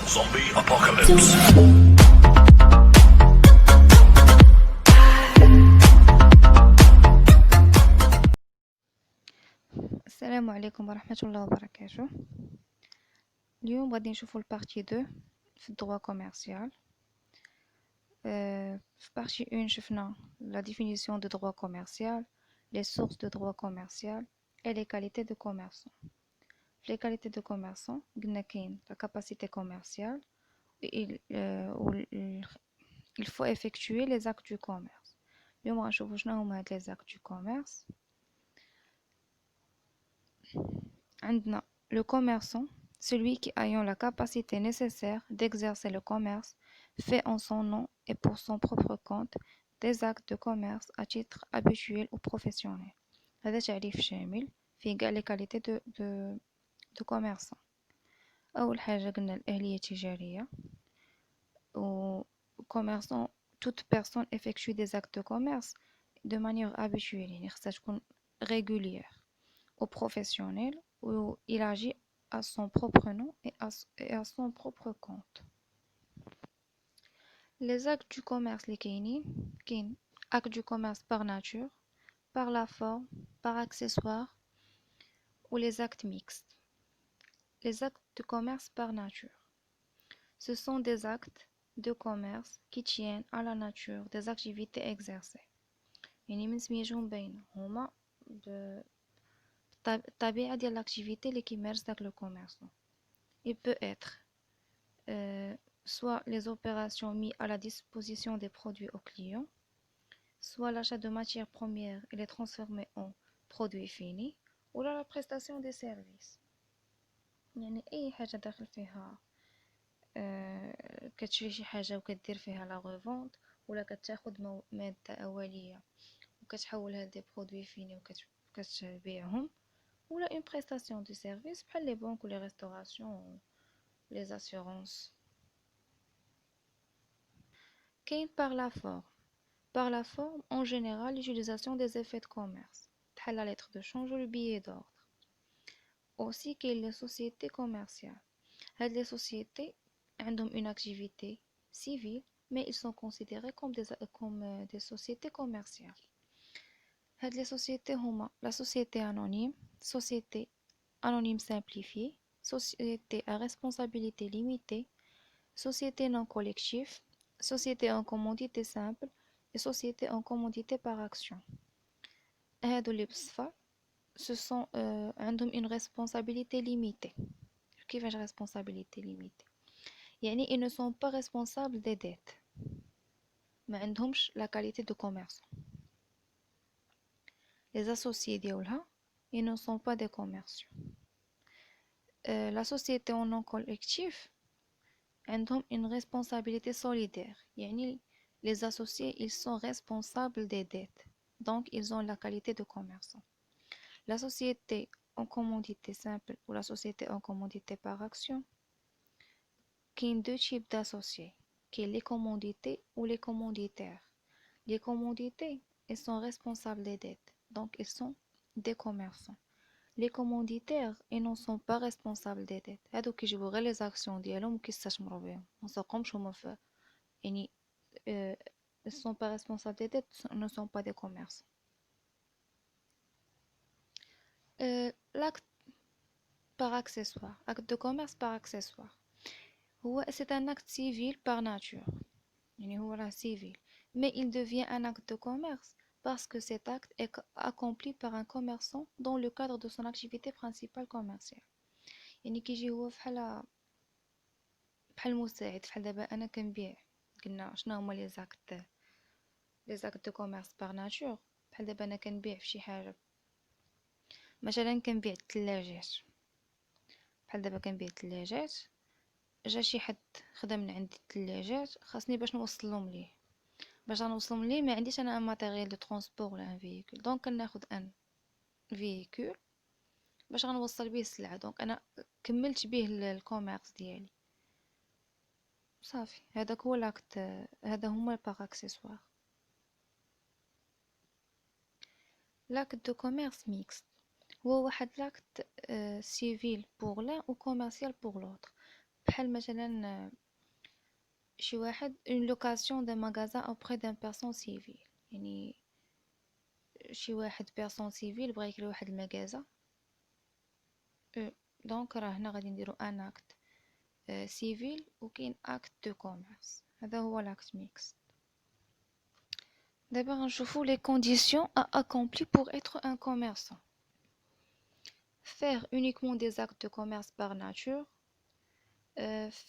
Zombie apocalypse. السلام عليكم ورحمة الله وبركاته. اليوم غادي نشوفو البارتي 2 في الدروا كوميرسيال. في بارتي 1 شفنا la définition de droit commercial, les sources de droit commercial et les qualités de commerçant. Les qualités de commerçant قلنا كاين la capacité commerciale il faut effectuer les actes du commerce. اليوم غنشوفو شنو هما هاد les actes du commerce. عندنا le commerçant, celui qui ayant la capacité nécessaire d'exercer le commerce, fait en son nom et pour son propre compte des actes de commerce à titre habituel ou professionnel. هذا تعريف شامل فيه كاع les qualités de commerçant. أول حاجة قلنا الأهلية التجارية. و commerçant, toute personne effectue des actes de commerce de manière habituelle, يعني خصها تكون régulière ou professionnelle, où il agit à son propre nom et à son propre compte. Les actes du commerce les كاين actes du commerce par nature, par la forme, par accessoire ou les actes mixtes. Les actes de commerce par nature, ce sont des actes de commerce qui tiennent à la nature des activités exercées. يعني من سميتهم باينة هما الطبيعة ديال l'activité اللي كيمارس داك le commerçant. Il peut être soit les opérations mises à la disposition des produits aux clients, soit l'achat de matières premières et les transformer en produits finis, ou la prestation des services. يعني أي حاجة داخل فيها كتشري شي حاجة وكدير فيها لا ريفونت، ولا كتاخد مادة أولية وكتحولها لدي برودوي فيني وكتبيعهم، ولا une prestation de service بحال les banques ou les restaurations ou les assurances. كاين par la forme. Par la forme, en général, l'utilisation des effets de commerce, بحال la lettre de change ou le billet d'ordre. Aussi كاين les sociétés commerciales. هاد les sociétés عندهم une activité civile, mais ils sont considérés comme des sociétés commerciales. هاد les sociétés هما la société anonyme simplifiée, société à responsabilité limitée, société non collective, société en commandité simple et société en commandité par action. هادو اللي بصفة ce sont عندهم une responsabilité limitée. كيفاش responsabilité limitée؟ يعني ils ne sont pas responsables des dettes. ما عندهمش la qualité de commerçant. Les associés ديالها ils ne sont pas des commerciaux. La société en non collectif عندهم une responsabilité solidaire. يعني les associés ils sont responsables des dettes. Donc ils ont la qualité de commerçant. La société en commandité simple ou la société en commandité par action, qui ont deux types d'associés, qui sont les commandités ou les commanditaires. Les commandités, ils sont responsables des dettes, donc ils sont des commerçants. Les commanditaires, ils ne sont pas responsables des dettes. هادو كيجيبو غير les actions ديالهم وكيستثمروا بهم، ما ساقهمش هما في يعني ils ne sont pas responsables des dettes, ne sont pas des commerçants. L'acte par accessoire, acte de commerce par accessoire. C'est un acte civil par nature. يعني هو راه civil. Mais il devient un acte de commerce parce que cet acte est accompli par un commerçant dans le cadre de son activité principale commerciale. يعني كيجي هو بحال مساعد، بحال دابا انا كنبيع. قلنا شنو هما لي زاكت دو كوميرس بار ناتور. بحال دابا انا كنبيع في شي حاجه، مثلا كنبيع الثلاجات. بحال دابا كنبيع الثلاجات، جا شي حد خدم من عندي الثلاجات، خاصني باش نوصلهم ليه. باش غنوصلهم ليه ما عنديش انا ان ماتيريال دو ترونسبور ولا ان فييكول، دونك كناخذ ان فييكول باش غنوصل بيه السلعه. دونك انا كملت به الكوميرس ديالي صافي. هذاك هو لاكت، هذا هما باغ اكسسوار. لاكت دو كوميرس ميكس هو واحد لاكت سيفيل بور لان و كوميرسيال بور لوطر. بحال مثلا شي واحد une location d'un magasin auprès d'un personne civile يعني شي واحد بيرسون سيفيل بغا يكري واحد المكازا دونك راه هنا غادي نديرو ان اكت سيفيل وكاين اكت دو كوميرس هذا هو لاكت ميكس. دابا غنشوفو les conditions à accomplir pour être un commerçant. Faire uniquement des actes de commerce par nature,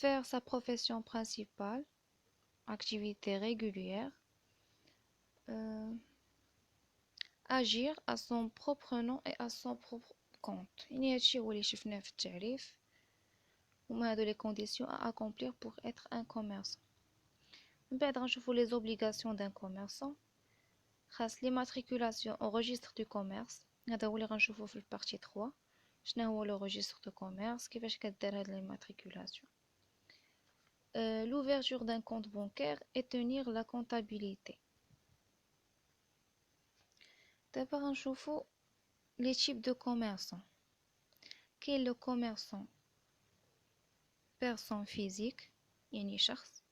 faire sa profession principale, activité régulière, agir à son propre nom et à son propre compte. يعني هادشي هو اللي شفناه في التعريف هما هادو les conditions à accomplir pour être un commerçant. من بعد غنشوفو les obligations d'un commerçant. خاص l'immatriculation au registre du commerce هذا هو اللي غنشوفو في البارتي 3 شنو هو لو registre de commerce كيفاش كدار هاد l'immatriculation. L'ouverture d'un compte bancaire et tenir la comptabilité. دابا غنشوفو les types de commerçants. كاين le commerçant personne physique يعني شخص.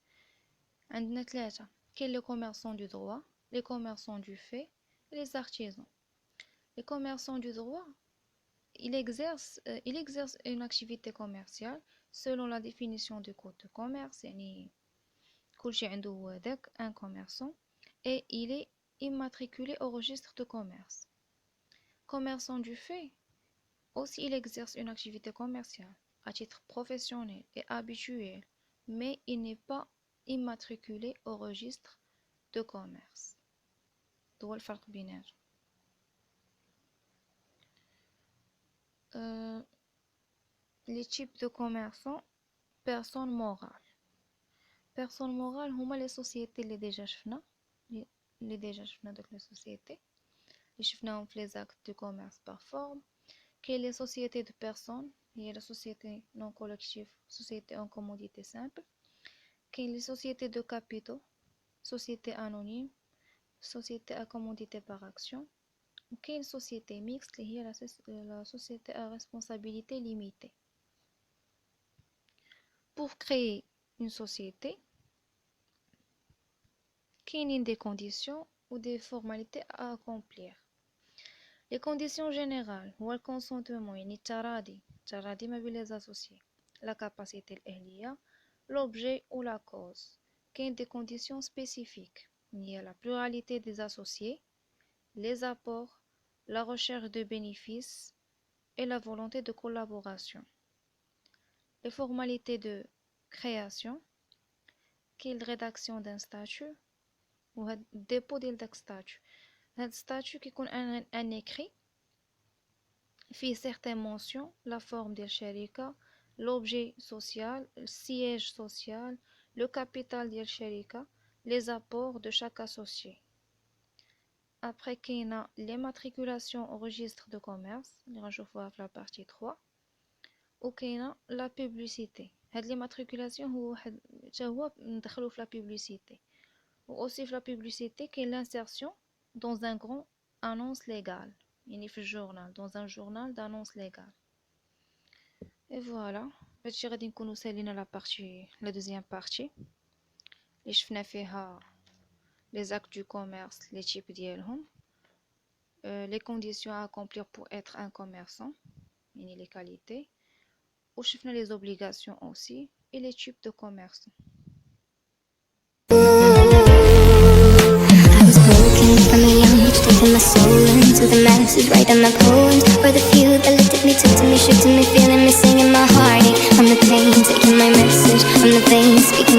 عندنا ثلاثة كاين les commerçants du droit, les commerçants du fait et les artisans. Les commerçants du droit il exerce une activité commerciale selon la définition du code de commerce يعني كلشي عنده هو داك un commerçant et il est immatriculé au registre de commerce. Commerçant du fait aussi il exerce une activité commerciale à titre professionnel et habituel mais il n'est pas immatriculé au registre de commerce. هو الفرق بيناتهم. Les types de commerçants. Personne morale. Personne morale هما les sociétés اللي ديجا شفنا دوك les sociétés اللي شفناهم في les actes de commerce par forme. كاين les sociétés de personnes هي la société non collective société en commodité simple. كاين les sociétés de capitaux société anonyme société à commodité par action. وكاين société mixte اللي هي la société à responsabilité limitée. Pour créer une société, كاينين des conditions ou des formalités à accomplir. Les conditions générales هو الكونسنتمون يعني التراضي ما بين les associés, la capacité الأهلية, l'objet ou la cause. كاين des conditions spécifiques il y a la pluralité des associés, les apports, la recherche de bénéfices et la volonté de collaboration. Les formalités de création كاين rédaction d'un statut و dépôt ديال داك statut. هاد statut كيكون un écrit فيه certaines mentions la forme ديال الشركة l'objet social le siège social le capital ديال الشركة les apports de chaque associé. Après كاينه l'immatriculation au registre de commerce اللي غنشوفوها في la partie 3 وكاينه la publicité. هاد l'immatriculation هو واحد حتى هو ندخلو في la publicité و aussi في la publicité كاين l'insertion dans un grand annonce légale يعني في الجورنال dans un journal d'annonce légale. Et voilà هادشي غادي نكونو سالينا la deuxième partie اللي شفنا فيها les actes du commerce les types ديالهم les conditions à accomplir pour être un commerçant يعني les qualités وشفنا les obligations aussi et les types de commerce. I was broken from a young age, taking my soul into the masses, writing my poems for the few that looked at me, took to me, shook to me, feel